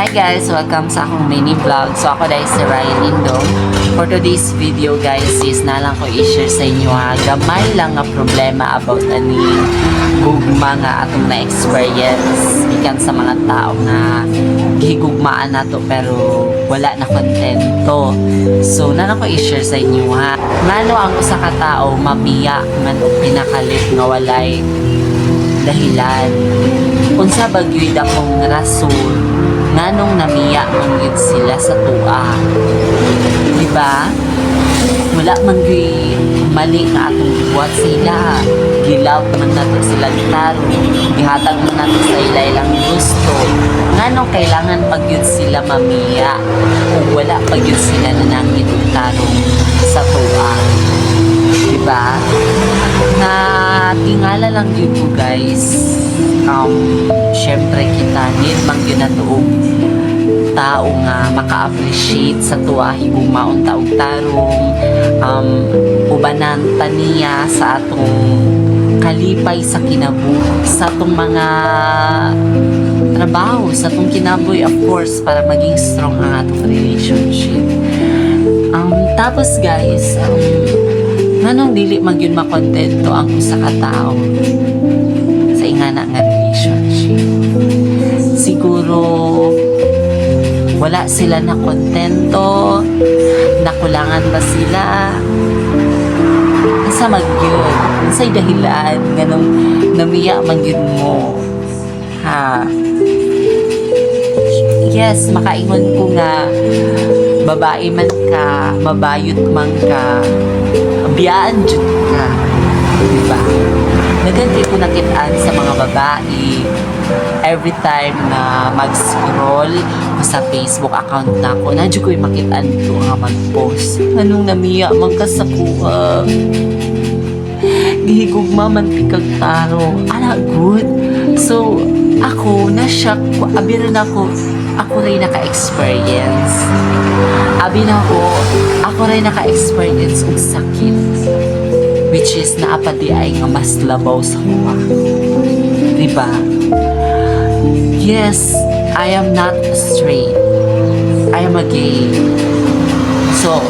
Hi guys! Welcome sa akong mini vlog. So ako dahil si Ryan Indong. For today's video guys is nalang ko i-share sa inyo ha. Gamay lang nga problema about ani gugma nga atong na-experience ikan sa mga tao na gihigugmaan nato pero wala na kontento. So nalang ko i-share sa inyo ha. Ngano ang usa ka tao mamiya man og pinakalit nga walay dahilan. Unsa bagyoy dakong rason nganong namiya man yun sila sa tua. Diba? Wala man gyud mali nga atong buhat sila. Gilaw man nato sila gitaro. Gihatag man nato sa ilang gusto. Nganong kailangan pag yun sila mamiya o wala pag yun sila nanangit og tarong sa tua. Diba? Na tingala lang yun po guys. Syempre kita need mang yun na tuog tao nga maka-appreciate sa tuwa higumaon taog tarong ubanan taniya sa atong kalipay sa kinabuhi sa atong mga trabaho sa atong kinabuhi of course para maging strong ang atong relationship. Tapos guys nganong dili man yun makontento ang usa ka tao sa ingana nga relationship. Siguro wala sila na kontento, nakulangan ba sila, sa magyun, sa dahilan ganong namiya magyun mo ha. Yes, makaingon ko nga babae man ka, mabayot man ka, biyaan jud ka, diba? Naganti ko nakitaan sa mga babae every time na mag-scroll sa Facebook account na ako, nadyo ko'y makitaan ito nga mag-post. Anong namiya man ka sa kuha? Gihigugma man pikag taro. Ala, good. So, ako, na-shock ko. Abi rin ako rin naka-experience. Abi na ako rin naka-experience ng sakit. Which is naapadi ay nga mas labaw sa kuha. Diba? Yes, I am not straight. I am a gay. So,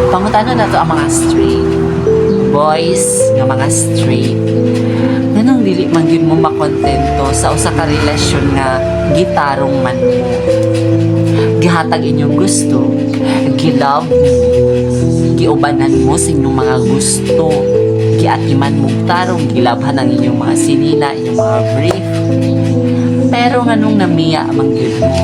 pangutano na to ang mga straight. Boys, nga mga straight. Nanong dili man yun mo makontento sa usa ka relasyon nga gitarong man mo. Gihatag inyong gusto. Gilove mo. Giubanan mo sa inyong mga gusto. Giatiman mo tarong. Gilabhan ang inyong mga sinina, inyong mga brief. Pero nganong namiya mangyud mo.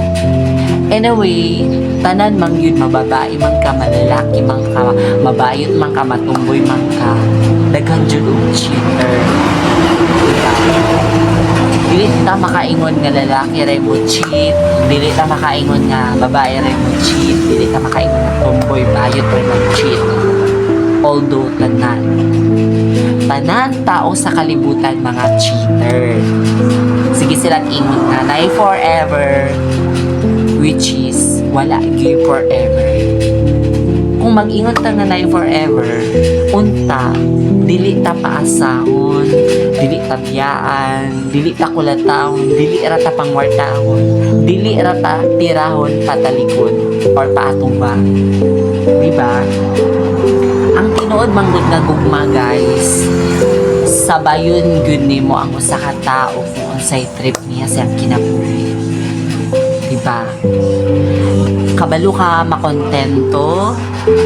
Anyway, tanan mangyud mababae man ka, malalaki man ka, mabayot man ka, matumboy man ka, daghan jud og cheater. Dili ta makaingon nga lalaki ray mo cheat, dili ta makaingon nga babae ray mo cheat, dili ta makaingon nga tumboy bayot ray mo cheat. Although tanan tao sa kalibutan mga cheater. Sige silang ingon nga na forever, which is wala gyud forever. Kung mag-ingon ta nga na forever, unta dili ta paasahon, dili ta biyaan, dili ta kulataon, dili ra ta pangwartaon, dili ra ta tirahon patalikod or paatuba. Diba? Ang tinuod manggod nga gugma guys, sabayon gyud nimo ang usa ka tawo kung unsay trip niya sa kinabuhi. Diba? Kabalo ka makontento,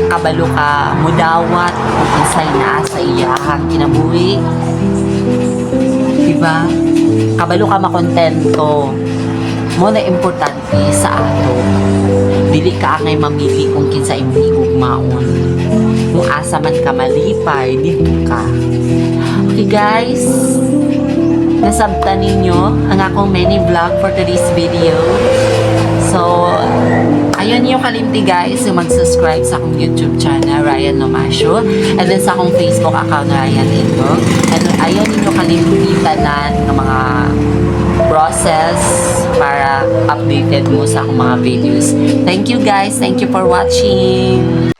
kabalo ka mudawat kung unsay naa sa iyahang kinabuhi. Diba? Kabalo ka makontento. Mo na importante sa ato. Dili ka angay mamili kung kinsa imong higugmaon. Kung asa man ka malipay, dito ka. Okay guys, nasabtan ninyo ang akong mini vlog for today's video. So, ayun yung kalimti guys, yung mag-subscribe sa akong YouTube channel, Ryan Nomasio, and then sa akong Facebook account, Ryan Indong. And ayun yung kalimti tanan ng mga process para updated mo sa akong mga videos. Thank you guys, thank you for watching.